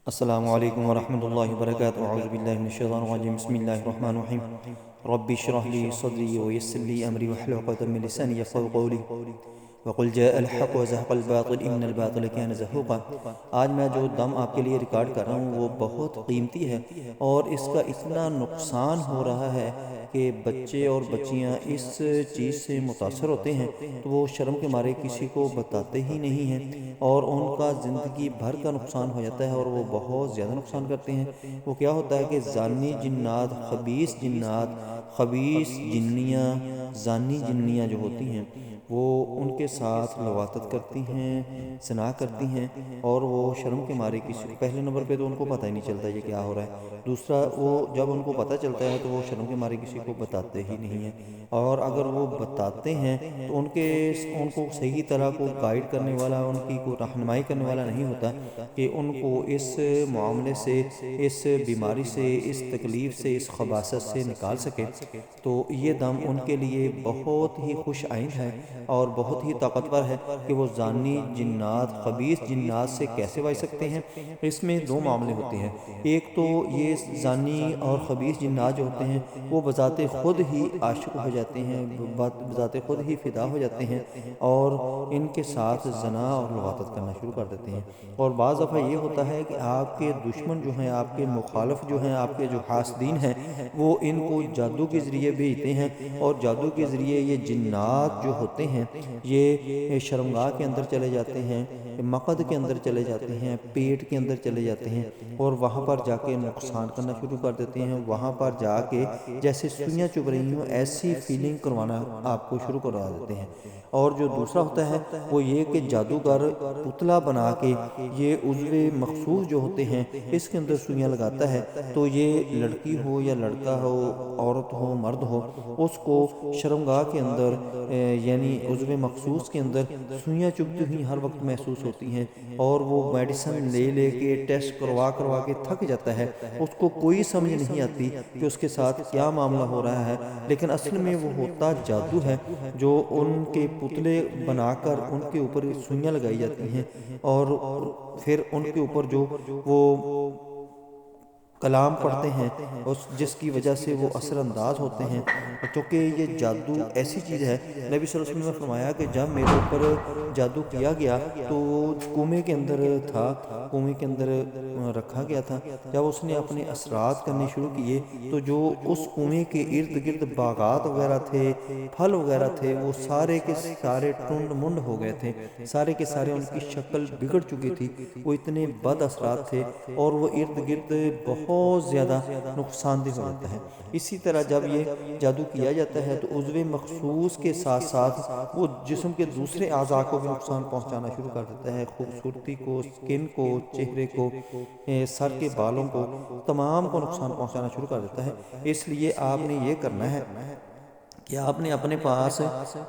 السلام علیکم ورحمۃ اللہ وبرکاتہ اعوذ باللہ من الشیطان الرجیم بسم اللہ الرحمن الرحیم رب اشرح لي صدری ويسر لي امری واحلل عقدۃ من لسانی یفقهوا قولی وقل جاء الحق وزهق الباطل ان الباطل كان زهوقا۔ آج میں جو دم آپ کے لیے ریکارڈ کر رہا ہوں وہ بہت قیمتی ہے اور اس کا اتنا نقصان ہو رہا ہے کہ بچے اور بچیاں اس چیز سے متاثر ہوتے ہیں تو وہ شرم کے مارے کسی کو بتاتے ہی نہیں ہیں اور ان کا زندگی بھر کا نقصان ہو جاتا ہے اور وہ بہت زیادہ نقصان کرتے ہیں۔ وہ کیا ہوتا ہے کہ زانی جنات، خبیث جنیاں، زانی جنیاں جو ہوتی ہیں وہ ان کے ساتھ لواطت کرتی ہیں، زنا کرتی ہیں اور وہ شرم کے مارے کسی کو، پہلے نمبر پہ تو ان کو پتہ ہی نہیں چلتا یہ کیا ہو رہا ہے، دوسرا وہ جب ان کو پتہ چلتا ہے تو وہ شرم کے مارے کسی کو بتاتے ہی نہیں ہیں، اور اگر وہ بتاتے ہیں تو ان کو صحیح طرح کو گائیڈ کرنے والا، ان کی کو رہنمائی کرنے والا نہیں ہوتا کہ ان کو اس معاملے سے، اس بیماری سے، اس تکلیف سے، اس خباثت سے نکال سکے۔ تو یہ دم ان کے لیے بہت ہی خوش آئند ہے اور بہت ہی طاقتور ہے کہ وہ زانی جنات، خبیث جنات سے کیسے بچ سکتے ہیں۔ اس میں دو معاملے ہوتے ہیں، ایک تو یہ زانی اور خبیث جنات جو ہوتے ہیں وہ بذات خود ہی عاشق ہو جاتے ہیں، بذات خود ہی فدا ہو جاتے ہیں اور ان کے ساتھ زنا اور لواطت کرنا شروع کر دیتے ہیں۔ اور بعض دفعہ یہ ہوتا ہے کہ آپ کے دشمن جو ہیں، آپ کے مخالف جو ہیں، آپ کے جو حاسدین ہیں، وہ ان کو جادو کے ذریعے بھیجتے ہیں اور جادو کے ذریعے یہ جنات جو ہوتے ہیں یہ شرمگاہ کے اندر چلے جاتے ہیں، مقد کے اندر چلے جاتے ہیں، پیٹ کے اندر چلے جاتے ہیں اور وہاں پر جا کے نقصان کرنا شروع کر دیتے ہیں۔ وہاں پر جا کے جیسے سوئیاں چبھ رہی ہوں ایسی فیلنگ کروانا آپ کو شروع کروا دیتے ہیں۔ اور جو دوسرا ہوتا ہے وہ یہ کہ جادوگر پتلا بنا کے یہ عضو مخصوص جو ہوتے ہیں اس کے اندر سوئیاں لگاتا ہے، تو یہ لڑکی ہو یا لڑکا ہو، عورت ہو مرد ہو، اس کو شرمگاہ کے اندر یعنی عضو مخصوص کے اندر سوئیاں چبھتی ہوئی ہر وقت محسوس ہوتی ہیں اور وہ میڈیسن لے لے کے ٹیسٹ کروا کے تھک جاتا ہے، اس کو کوئی سمجھ نہیں آتی کہ اس کے ساتھ کیا معاملہ ہو رہا ہے، لیکن اصل میں وہ ہوتا جادو ہے جو ان کے پتلے بنا کر ان کے اوپر سوئیاں لگائی جاتی ہیں اور پھر ان کے اوپر جو وہ کلام پڑھتے ہیں جس کی وجہ سے وہ اثر انداز ہوتے ہیں۔ چونکہ یہ جادو ایسی چیز ہے، نبی صلی اللہ علیہ وسلم نے فرمایا کہ جب میرے اوپر جادو کیا گیا تو کنویں کے اندر تھا، کنویں کے اندر رکھا گیا تھا، جب اس نے اپنے اثرات کرنے شروع کیے تو جو اس کنویں کے ارد گرد باغات وغیرہ تھے، پھل وغیرہ تھے، وہ سارے کے سارے ٹنڈ منڈ ہو گئے تھے، سارے کے سارے ان کی شکل بگڑ چکی تھی، وہ اتنے بد اثرات تھے اور وہ ارد گرد بہت زیادہ نقصان دہ ہو جاتا ہے۔ اسی طرح جب یہ جادو کیا جاتا ہے تو عضو مخصوص کے ساتھ ساتھ وہ جسم کے دوسرے اعضاء کو بھی نقصان پہنچانا شروع کر دیتا ہے، خوبصورتی کو، سکن کو، چہرے کو، سر کے بالوں کو، تمام کو نقصان پہنچانا شروع کر دیتا ہے۔ اس لیے آپ نے یہ کرنا ہے کہ آپ نے اپنے پاس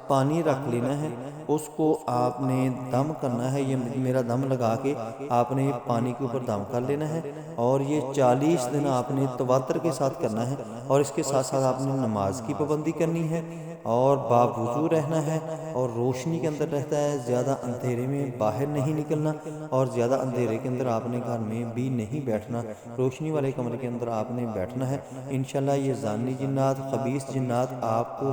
پانی رکھ لینا ہے، اس کو آپ نے دم کرنا ہے، یہ میرا دم لگا کے آپ نے پانی کے اوپر دم کر لینا ہے اور یہ 40 دن آپ نے تواتر کے ساتھ کرنا ہے اور اس کے ساتھ ساتھ آپ نے نماز کی پابندی کرنی ہے اور باوضو رہنا ہے اور روشنی کے اندر رہتا ہے، زیادہ اندھیرے میں باہر نہیں نکلنا اور زیادہ اندھیرے کے اندر آپ نے گھر میں بھی نہیں بیٹھنا، روشنی والے کمرے کے اندر آپ نے بیٹھنا ہے۔ انشاءاللہ یہ زانی جنات، خبیث جنات آپ کو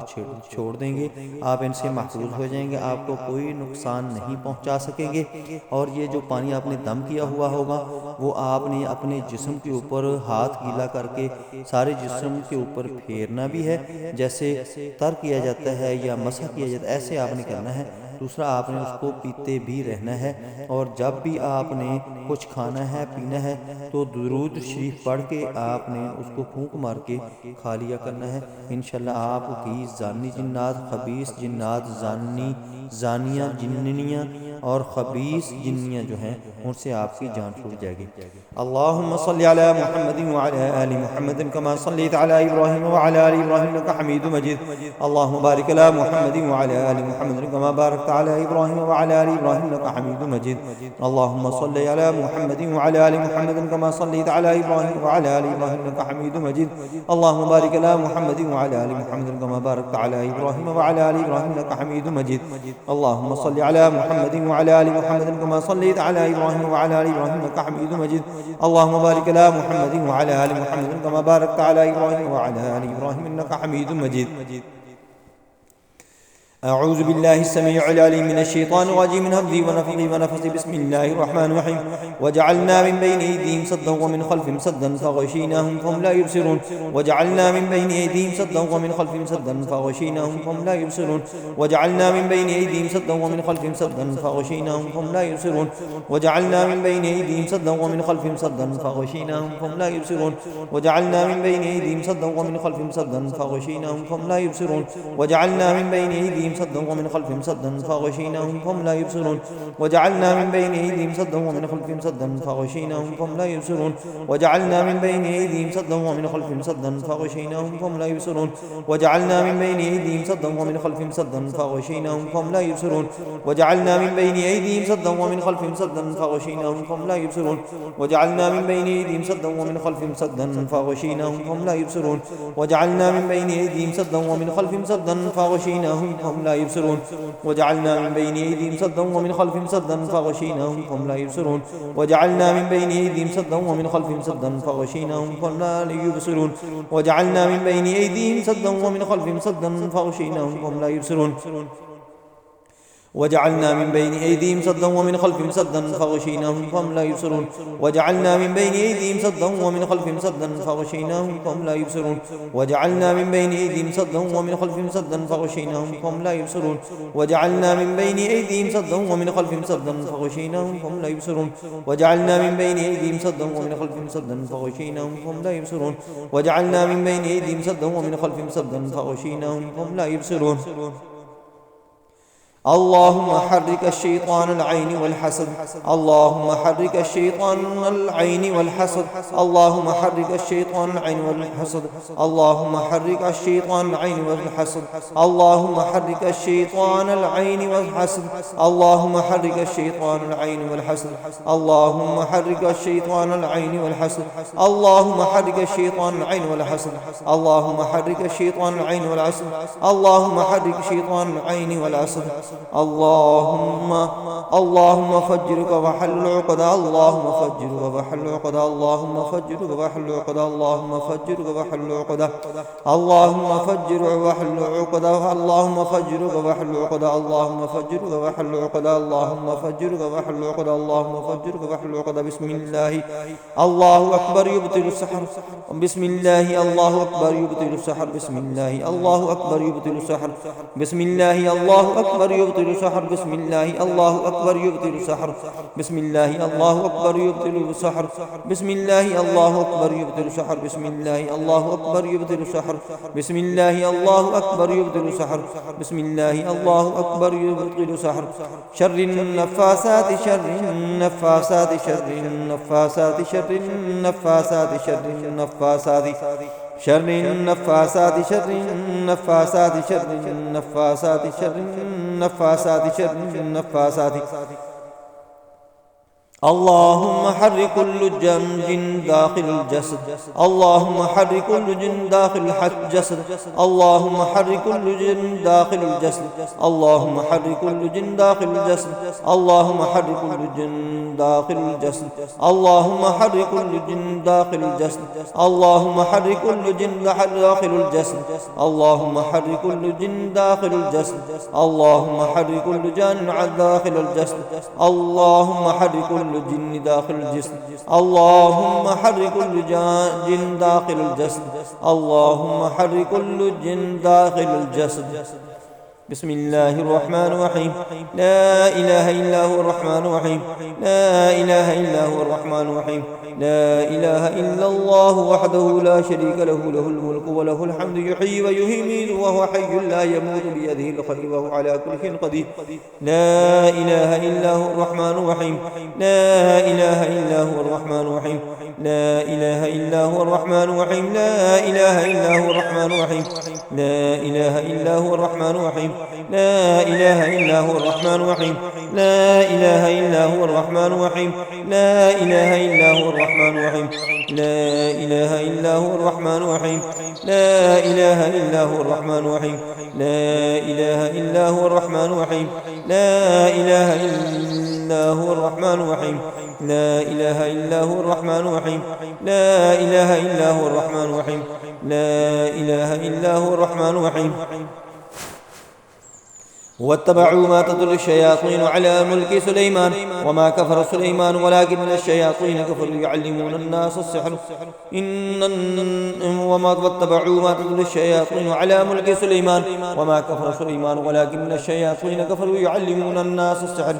چھوڑ دیں گے، آپ ان سے محفوظ ہو جائیں گے، آپ کو کوئی نقصان نہیں پہنچا سکیں گے۔ اور یہ جو پانی آپ نے دم کیا ہوا ہوگا وہ آپ نے اپنے جسم کے اوپر ہاتھ گیلا کر کے سارے جسم کے اوپر پھیرنا بھی ہے، جیسے تر کیا جاتا ہے یا مسح کیا جاتا ہے، ایسے آپ نے کرنا ہے۔ دوسرا آپ نے اس کو پیتے بھی رہنا ہے اور جب بھی آپ نے کچھ کھانا ہے پینا ہے تو درود شریف پڑھ کے آپ نے اس کو پھونک مار کے کھا لیا کرنا ہے۔ انشاءاللہ آپ کی زانی جنات، خبیث جنات، زانیاں جننیاں اور خبیث جنیاں جو ہیں ان سے آپ کی جان چھوٹ جائے گی۔ اللہم صلی علی محمد وعلی آل محمد کما صلیت علی ابراہیم وعلی آل ابراہیم انک حمید مجید۔ اللہم بارک علی محمد وعلی آل محمد کما بارکت علی ابراہیم وعلی آل ابراہیم انک حمید مجید۔ اللہم صلی علی محمد وعلی آل محمد کما صلیت علی ابراہیم وعلی آل ابراہیم انک حمید مجید۔ اللہم بارک علی محمد وعلی آل محمد کما بارکت علی ابراہیم وعلی آل ابراہیم انک حمید مجید۔ اللہم صلی علی محمد وعلى آل محمد كما صليت على إبراهيم وعلى آل إبراهيم إنك حميد مجيد. اللهم بارك على محمد وعلى آل محمد كما باركت على إبراهيم وعلى آل إبراهيم إنك حميد مجيد. أعوذ بالله السميع العليم من الشيطان الرجيم من همزه ونفخه ونفثه. بسم الله الرحمن الرحيم. وجعلنا من بين أيديهم سدا ومن خلفهم سدا فغشيناهم فهم لا يبصرون. وجعلنا من بين أيديهم سدا ومن خلفهم سدا فغشيناهم فهم لا يبصرون. وجعلنا من بين أيديهم سدا ومن خلفهم سدا فغشيناهم فهم لا يبصرون. وجعلنا من بين أيديهم سدا ومن خلفهم سدا فغشيناهم فهم لا يبصرون. وجعلنا من بين أيديهم سدا ومن خلفهم سدا فغشيناهم فهم لا يبصرون. وجعلنا من بين أيديهم سدا ومن خلفهم سدا فغشيناهم فهم لا يبصرون. وجعلنا من بين أيديهم سدا ومن خلفهم سدا فغشيناهم فهم لا يبصرون. وجعلنا من بين أيديهم سدا ومن خلفهم سدا فغشيناهم فهم لا يبصرون. وجعلنا من بين أيديهم سدا ومن خلفهم سدا فغشيناهم فهم لا يبصرون. وجعلنا من بين أيديهم سدا ومن خلفهم سدا فغشيناهم فهم لا يبصرون. وجعلنا من بين أيديهم سدا ومن خلفهم سدا فغشيناهم فهم لا يبصرون. وجعلنا من بين أيديهم سدا ومن خلفهم سدا فغشيناهم فهم لا يبصرون. وجعلنا من بين أيديهم سدا ومن خلفهم سدا فغشيناهم فهم لا يبصرون. وجعلنا من بين أيديهم سدا ومن خلفهم سدا فغشيناهم فهم لا يبصرون. وجعلنا من بين أيديهم سدا ومن خلفهم سدا فغشيناهم فهم لا يبصرون. وجعلنا من بين أيديهم سدا ومن خلفهم سدا فغشيناهم فهم لا يبصرون. وجعلنا من بين أيديهم سدا ومن خلفهم سدا فغشيناهم فهم لا يبصرون. وجعلنا من بين أيديهم سدا ومن خلفهم سدا فغشيناهم فهم لا يبصرون. وجعلنا من بين أيديهم سدا ومن خلفهم سدا فغشيناهم فهم لا يبصرون. وجعلنا من بين أيديهم سدا ومن خلفهم سدا فغشيناهم فهم لا يبصرون. وجعلنا من بين أيديهم سدا ومن خلفهم سدا فغشيناهم فهم لا يبصرون. اللهم حرك الشيطان العين والحسد. اللهم حرك الشيطان العين والحسد. اللهم حرك الشيطان العين والحسد. اللهم حرك الشيطان العين والحسد. اللهم حرك الشيطان العين والحسد. اللهم حرك الشيطان العين والحسد. اللهم حرك الشيطان العين والحسد. اللهم حرك الشيطان العين والحسد. اللهم حرك الشيطان العين والحسد. اللهم حرك الشيطان العين والحسد. اللهم فجرك وحل عقدة. اللهم فجرك وحل عقدة. اللهم فجرك وحل عقدة. اللهم فجرك وحل عقدة. اللهم فجر وحل عقدة. اللهم فجرك وحل عقدة. اللهم فجرك وحل عقدة. اللهم فجرك وحل عقدة. اللهم فجرك وحل عقدة. بسم الله الله أكبر يبطل السحر. بسم الله الله أكبر يبطل السحر. بسم الله الله أكبر يبطل السحر. بسم الله الله أكبر يبطل السحر. بسم الله الله أكبر يبطل السحر. بسم الله الله أكبر يبطل السحر. بسم الله الله أكبر يبطل السحر. بسم الله الله أكبر يبطل السحر. بسم الله الله أكبر يبطل السحر. بسم الله الله أكبر يبطل السحر. شر النفاسات شر النفاسات شر النفاسات شر النفاسات شر النفاسات شر النفاسات شر النفاسات شر النفاسات شر النفاسات شر النفاسات. اللهم حرك كل جنج داخل الجسد. اللهم حرك كل جنج داخل الجسد. اللهم حرك كل جنج داخل الجسد. اللهم حرك كل جنج داخل الجسد. اللهم حرك كل جنج داخل الجسد. اللهم حرك كل جنج داخل الجسد. اللهم حرك كل جنج داخل الجسد. اللهم حرك كل جنج داخل الجسد. اللهم حرك كل جان داخل الجسد. اللهم حرك كل جن داخل الجسد. اللهم حرك كل جن داخل الجسد. اللهم حرك كل جن داخل الجسد. بسم الله الرحمن الرحيم. لا إله إلا هو الرحمن الرحيم. لا إله إلا هو الرحمن الرحيم. لا إله إلا الله وحده لا شريك له له الملك وله الحمد يحيي ويميت وهو حي لا يموت بيده الخير وهو على كل شيء قدير. لا إله إلا هو الرحمن الرحيم. لا إله إلا هو الرحمن الرحيم. لا إله إلا هو الرحمن الرحيم. لا إله إلا هو الرحمن الرحيم. لا إله إلا هو الرحمن الرحيم. لا إله إلا هو الرحمن الرحيم لا إله إلا هو الرحمن الرحيم لا إله إلا هو الرحمن الرحيم لا إله إلا هو الرحمن الرحيم لا إله إلا هو الرحمن الرحيم لا إله إلا هو الرحمن الرحيم لا إله إلا هو الرحمن الرحيم لا إله إلا هو الرحمن الرحيم لا إله إلا هو الرحمن الرحيم لا إله إلا هو الرحمن الرحيم واتبعوا ما تتلو الشياطين على ملك سليمان وما كفر سليمان ولكن الشياطين كفروا يعلمون الناس السحر واتبعوا ما تتلو الشياطين على ملك سليمان وما كفر سليمان ولكن الشياطين كفروا يعلمون الناس السحر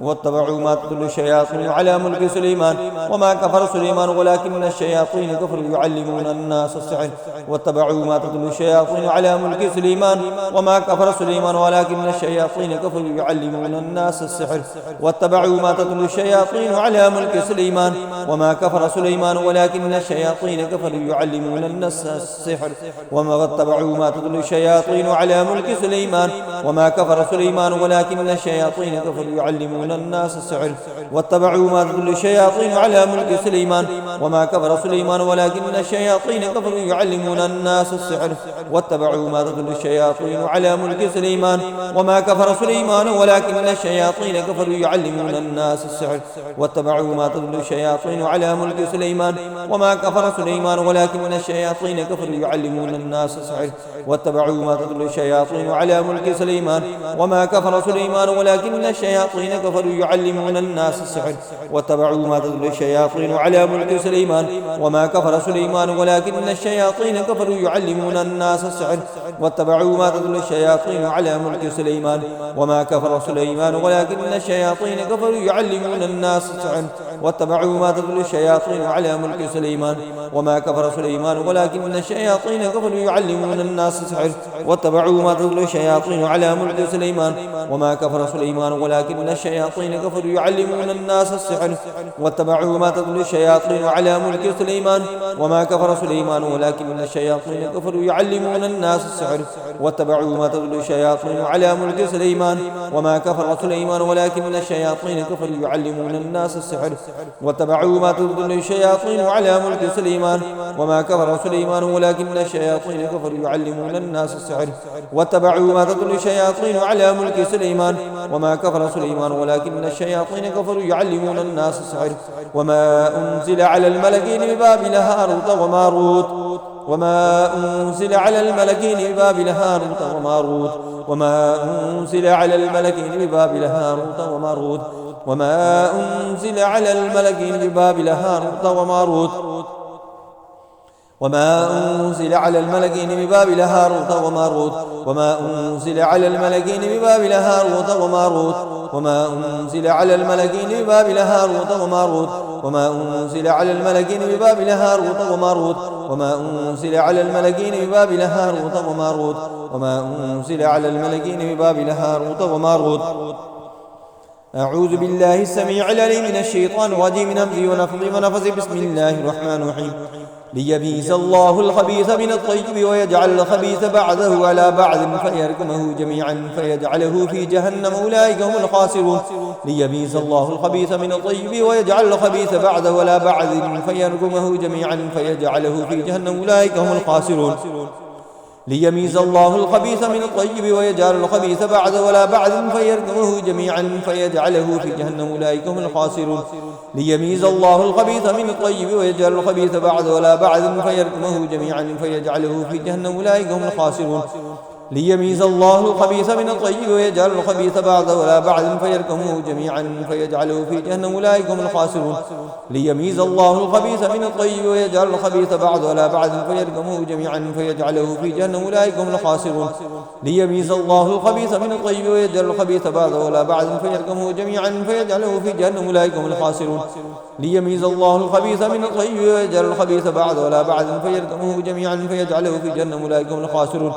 واتبعوا ما تتلو الشياطين على ملك سليمان وما كفر سليمان ولكن الشياطين كفروا يعلمون الناس السحر واتبعوا ما تتلو الشياطين على ملك سليمان وما كفر سليمان ولكن الشياطين كفروا يعلمون الناس السحر واتبعوا ما تتلو الشياطين على ملك سليمان وما كفر سليمان ولكن الشياطين كفروا يعلمون الناس السحر واتبعوا ما تتلو الشياطين على ملك سليمان وما كفر سليمان ولكن الشياطين كفروا يعلمون الناس السحر واتبعوا ما تتلو الشياطين على ملك سليمان وما كفر سليمان ولكن الشياطين كفروا يعلمون الناس السحر واتبعوا ما تتلو الشياطين على ملك سليمان وما كفر سليمان ولكن الشياطين كفروا يعلمون الناس السحر واتبعوا ما تتلو الشياطين على ملك سليمان وما كفر سليمان ولكن الشياطين كفروا يعلمون الناس السحر واتبعوا ما تتلو الشياطين على ملك سليمان وما كفر سليمان ولكن الشياطين كفروا يعلمون الناس السحر واتبعوا ما تتلو الشياطين على ملك سليمان وما كفر سليمان ولكن الشياطين كفروا يعلمون الناس السحر واتبعوا ما تتلو الشياطين على ملك سليمان وما كفر سليمان ولكن الشياطين كفروا يعلمون الناس السحر واتبعوا ما تتلو الشياطين على ملك سليمان وما كفر سليمان ولكن الشياطين كفروا يعلمون الناس السحر واتبعوا ما تتلو الشياطين على ملك سليمان وما كفر سليمان ولكن الشياطين كفروا يعلمون الناس السحر واتبعوا ما تتلو الشياطين على ملك سليمان وما كفر سليمان ولكن الشياطين كفروا يعلمون الناس السحر واتبعوا ما تتلو الشياطين على ملك سليمان وما كفر سليمان ولكن الشياطين كفروا يعلمون الناس السحر واتبعوا ما تتلو الشياطين على ملك سليمان وما كفر سليمان ولكن الشياطين كفروا يعلمون الناس السحر واتبعوا ما تتلو الشياطين على ملك سليمان وما كفر سليمان ولكن الشياطين كفروا يعلمون الناس السحر وما أنزل على الملكين ببابل هاروت وماروت وما أنزل على الملكين ببابل هاروت وماروت وما أنزل على الملكين ببابل هاروت وماروت وما أنزل على الملكين ببابل هاروت وماروت وما أنزل على الملكين ببابل هاروت وماروت وما أنزل على الملكين ببابل هاروت وماروت وما أنزل على الملكين ببابل هاروت وماروت وما أنزل على الملكين ببابل هاروت وماروت وما أنزل على الملكين ببابل هاروت وماروت وما أنزل على الملكين ببابل هاروت وماروت أعوذ بالله السميع العليم من الشيطان الرجيم من همزه ونفخه ونفثه بسم الله الرحمن الرحيم ليميز الله الخبيث من الطيب ويجعل الخبيث بعضه على بعض فيركمه جميعا فيجعله في جهنم أولئك هم الخاسرون ليميز الله الخبيث من الطيب ويجعل الخبيث بعضه على بعض فيركمه جميعا فيجعله في جهنم أولئك هم الخاسرون ليميز الله الخبيث من الطيب ويجعل الخبيث بعضه على بعض فيركمه جميعا فيجعله في جهنم أولئك هم الخاسرون ليميز الله الخبيث من الطيب ويجعل الخبيث بعضه على بعض فيركمه جميعا فيجعله في جهنم أولئك هم الخاسرون ليميز الله الخبيث من الطيب ويجعل الخبيث بعضه على بعض فيركمه جميعا فيجعله في جهنم أولئك هم الخاسرون ليميز الله الخبيث من الطيب ويجعل الخبيث بعضه على بعض فيركمه جميعا فيجعله في جهنم أولئك هم الخاسرون ليميز الله الخبيث من الطيب ويجعل الخبيث بعضه على بعض فيركمه جميعا فيجعله في جهنم أولئك هم الخاسرون ليميز الله الخبيث من الطيب ويجعل الخبيث بعضه على بعض فيركمه جميعا فيجعله في جهنم أولئك هم الخاسرون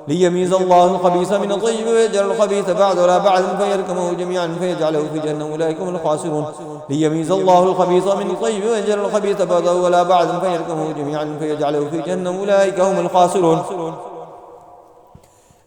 ليميز الله الخبيث من الطيب ويجعل الخبيث بعضه على بعض فيركمه جميعا فيجعله في جهنم أولئك هم الخاسرون ليميز الله الخبيث من الطيب ويجعل الخبيث بعضه على بعض فيركمه جميعا فيجعله في جهنم أولئك هم الخاسرون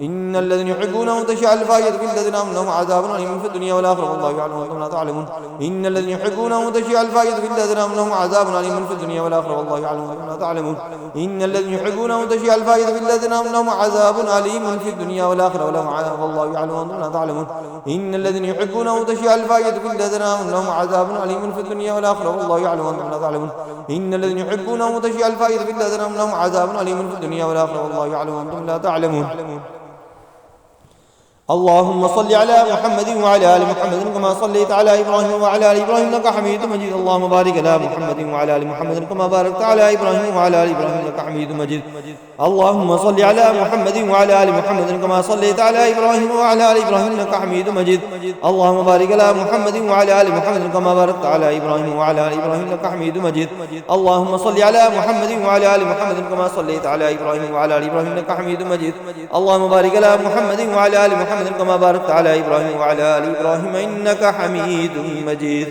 إن الذين يحبون أن تشيع الفاحشة في الذين آمنوا لهم عذاب أليم في الدنيا والآخرة والله يعلم وأنتم لا تعلمون. إن الذين يحبون أن تشيع الفاحشة في الذين آمنوا لهم عذاب أليم في الدنيا والآخرة والله يعلم وأنتم لا تعلمون. إن الذين يحبون أن تشيع الفاحشة في الذين آمنوا لهم عذاب أليم في الدنيا والآخرة والله يعلم وأنتم لا تعلمون. إن الذين يحبون أن تشيع الفاحشة في الذين آمنوا لهم عذاب أليم في الدنيا والآخرة والله يعلم وأنتم لا تعلمون. إن الذين يحبون أن تشيع الفاحشة في الذين آمنوا لهم عذاب أليم في الدنيا والآخرة والله يعلم وأنتم لا تعلمون. اللهم صل على محمد وعلى آل محمد كما صليت على إبراهيم وعلى آل إبراهيم إنك حميد مجيد. اللهم بارك على محمد وعلى آل محمد كما باركت على إبراهيم وعلى آل إبراهيم إنك حميد مجيد. اللهم صل على محمد وعلى آل محمد كما صليت على إبراهيم وعلى آل إبراهيم إنك حميد مجيد. اللهم بارك على محمد وعلى آل محمد كما باركت على إبراهيم وعلى آل إبراهيم إنك حميد مجيد. اللهم صل على محمد وعلى آل محمد كما صليت على إبراهيم وعلى آل إبراهيم إنك حميد مجيد. اللهم بارك على محمد وعلى آل محمد كما باركت على إبراهيم وعلى آل إبراهيم إنك حميد مجيد.